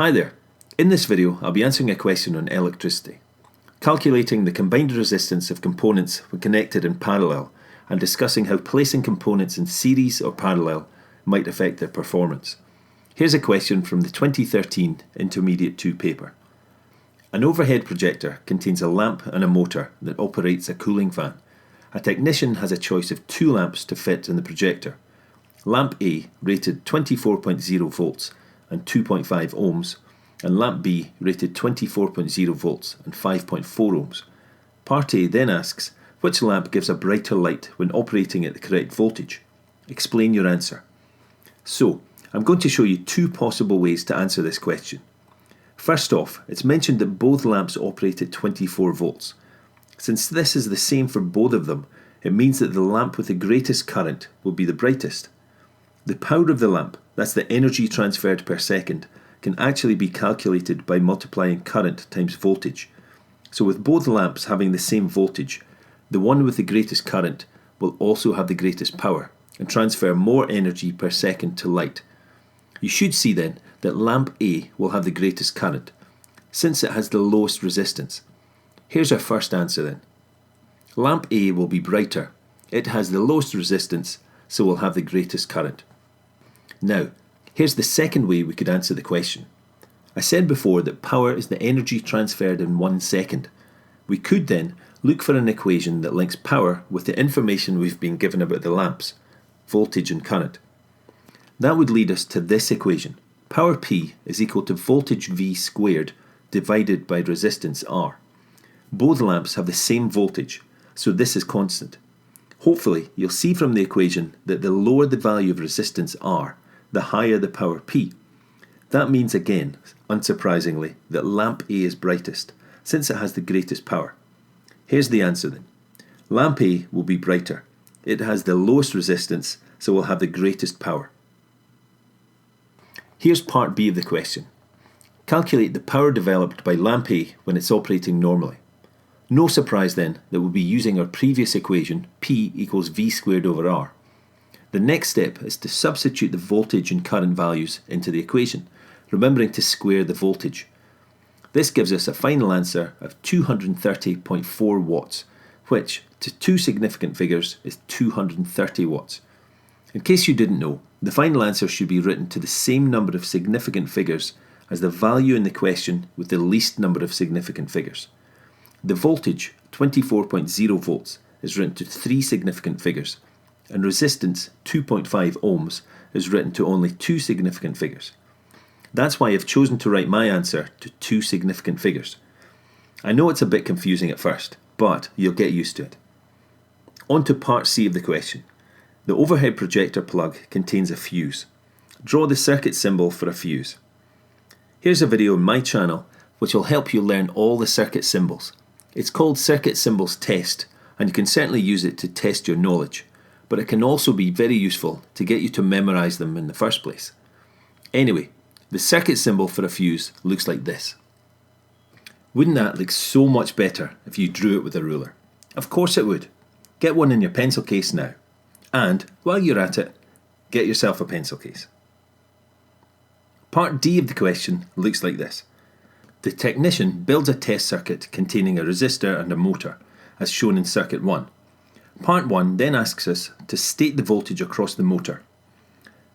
Hi there. In this video I'll be answering a question on electricity, calculating the combined resistance of components when connected in parallel and discussing how placing components in series or parallel might affect their performance. Here's a question from the 2013 Intermediate 2 paper. An overhead projector contains a lamp and a motor that operates a cooling fan. A technician has a choice of two lamps to fit in the projector. Lamp A, rated 24.0 volts and 2.5 ohms, and lamp B, rated 24.0 volts and 5.4 ohms. Part A then asks, which lamp gives a brighter light when operating at the correct voltage? Explain your answer. So, I'm going to show you two possible ways to answer this question. First off, it's mentioned that both lamps operate at 24 volts. Since this is the same for both of them, it means that the lamp with the greatest current will be the brightest. The power of the lamp, that's the energy transferred per second, can actually be calculated by multiplying current times voltage. So with both lamps having the same voltage, the one with the greatest current will also have the greatest power and transfer more energy per second to light. You should see then that lamp A will have the greatest current, since it has the lowest resistance. Here's our first answer then. Lamp A will be brighter. It has the lowest resistance, so will have the greatest current. Now, here's the second way we could answer the question. I said before that power is the energy transferred in 1 second. We could then look for an equation that links power with the information we've been given about the lamps, voltage and current. That would lead us to this equation. Power P is equal to voltage V squared divided by resistance R. Both lamps have the same voltage, so this is constant. Hopefully, you'll see from the equation that the lower the value of resistance R, the higher the power P. That means again, unsurprisingly, that lamp A is brightest, since it has the greatest power. Here's the answer then. Lamp A will be brighter. It has the lowest resistance, so will have the greatest power. Here's part B of the question. Calculate the power developed by lamp A when it's operating normally. No surprise then that we'll be using our previous equation, P equals V squared over R. The next step is to substitute the voltage and current values into the equation, remembering to square the voltage. This gives us a final answer of 230.4 watts, which, to two significant figures, is 230 watts. In case you didn't know, the final answer should be written to the same number of significant figures as the value in the question with the least number of significant figures. The voltage, 24.0 volts, is written to 3 significant figures, and resistance, 2.5 ohms, is written to only 2 significant figures. That's why I've chosen to write my answer to 2 significant figures. I know it's a bit confusing at first, but you'll get used to it. On to part C of the question. The overhead projector plug contains a fuse. Draw the circuit symbol for a fuse. Here's a video on my channel which will help you learn all the circuit symbols. It's called Circuit Symbols Test, and you can certainly use it to test your knowledge, but it can also be very useful to get you to memorise them in the first place. Anyway, the circuit symbol for a fuse looks like this. Wouldn't that look so much better if you drew it with a ruler? Of course it would. Get one in your pencil case now. And, while you're at it, get yourself a pencil case. Part D of the question looks like this. The technician builds a test circuit containing a resistor and a motor, as shown in circuit 1. Part 1 then asks us to state the voltage across the motor.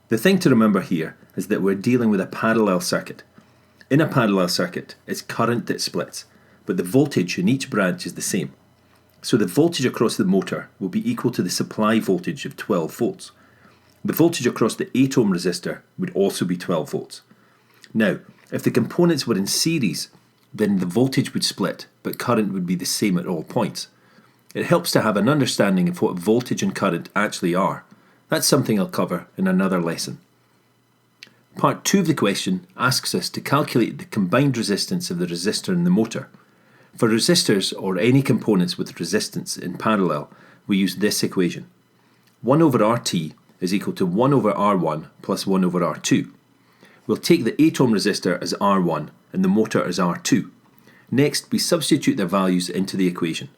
The thing to remember here is that we're dealing with a parallel circuit. In a parallel circuit, it's current that splits, but the voltage in each branch is the same. So the voltage across the motor will be equal to the supply voltage of 12 volts. The voltage across the 8 ohm resistor would also be 12 volts. Now, if the components were in series, then the voltage would split, but current would be the same at all points. It helps to have an understanding of what voltage and current actually are. That's something I'll cover in another lesson. Part 2 of the question asks us to calculate the combined resistance of the resistor and the motor. For resistors or any components with resistance in parallel, we use this equation. 1 over RT is equal to 1 over R1 plus 1 over R2. We'll take the 8 ohm resistor as R1 and the motor as R2. Next, we substitute their values into the equation.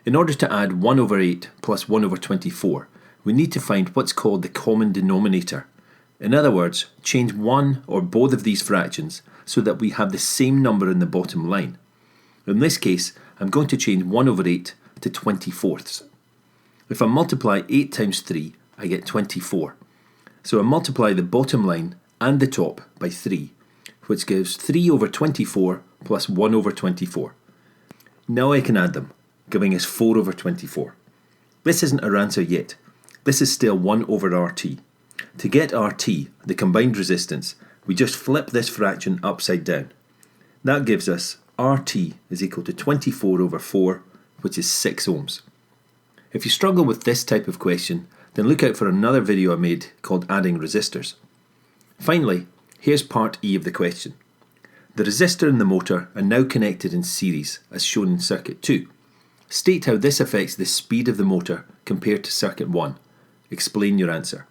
In order to add 1 over 8 plus 1 over 24, we need to find what's called the common denominator. In other words, change one or both of these fractions so that we have the same number in the bottom line. In this case, I'm going to change 1 over 8 to 20/4. If I multiply 8 times 3, I get 24. So I multiply the bottom line and the top by 3, which gives 3 over 24 plus 1 over 24. Now I can add them, giving us 4 over 24. This isn't our answer yet. This is still 1 over RT. To get RT, the combined resistance, we just flip this fraction upside down. That gives us RT is equal to 24 over 4, which is 6 ohms. If you struggle with this type of question, then look out for another video I made called Adding Resistors. Finally, here's part E of the question. The resistor and the motor are now connected in series, as shown in circuit 2. State how this affects the speed of the motor compared to circuit 1. Explain your answer.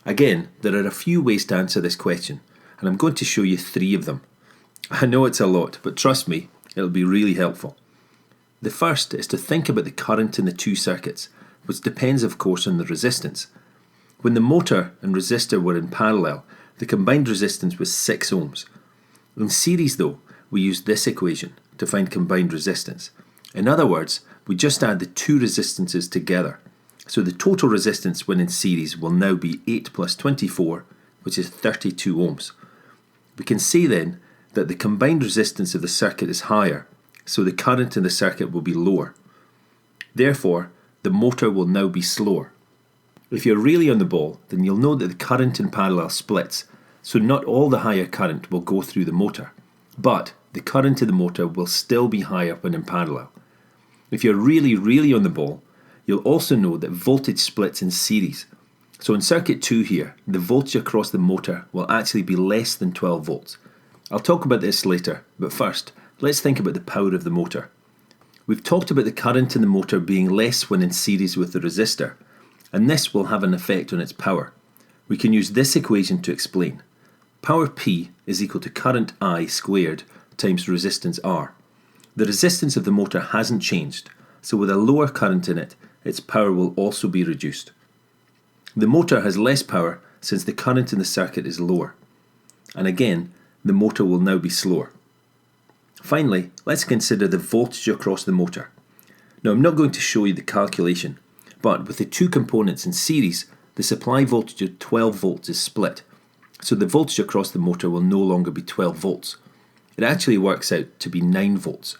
Again, there are a few ways to answer this question, and I'm going to show you 3 of them. I know it's a lot, but trust me, it'll be really helpful. The first is to think about the current in the 2 circuits, which depends of course on the resistance. When the motor and resistor were in parallel, the combined resistance was 6 ohms. In series though, we use this equation to find combined resistance. In other words, we just add the 2 resistances together. So the total resistance when in series will now be 8 plus 24, which is 32 ohms. We can say then that the combined resistance of the circuit is higher, so the current in the circuit will be lower. Therefore, the motor will now be slower. If you're really on the ball, then you'll know that the current in parallel splits, so not all the higher current will go through the motor, but the current in the motor will still be higher when in parallel. If you're really on the ball, you'll also know that voltage splits in series. So in circuit 2 here, the voltage across the motor will actually be less than 12 volts. I'll talk about this later, but first, let's think about the power of the motor. We've talked about the current in the motor being less when in series with the resistor, and this will have an effect on its power. We can use this equation to explain. Power P is equal to current I squared times resistance R. The resistance of the motor hasn't changed, so with a lower current in it, its power will also be reduced. The motor has less power since the current in the circuit is lower. And again, the motor will now be slower. Finally, let's consider the voltage across the motor. Now I'm not going to show you the calculation, but with the 2 components in series, the supply voltage of 12 volts is split, so the voltage across the motor will no longer be 12 volts. It actually works out to be 9 volts.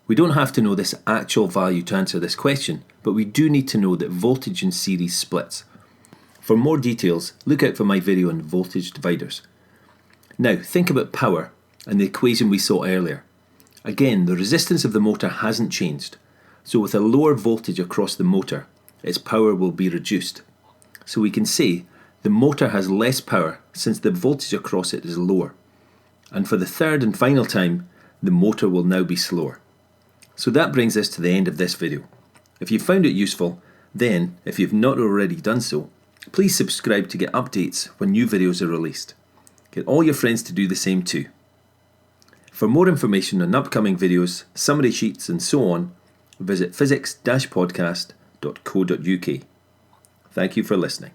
We don't have to know this actual value to answer this question, but we do need to know that voltage in series splits. For more details, look out for my video on voltage dividers. Now think about power and the equation we saw earlier. Again, the resistance of the motor hasn't changed, so with a lower voltage across the motor, its power will be reduced. So we can say the motor has less power since the voltage across it is lower. And for the third and final time, the motor will now be slower. So that brings us to the end of this video. If you found it useful, then, if you've not already done so, please subscribe to get updates when new videos are released. Get all your friends to do the same too. For more information on upcoming videos, summary sheets and so on, visit physics-podcast.co.uk. Thank you for listening.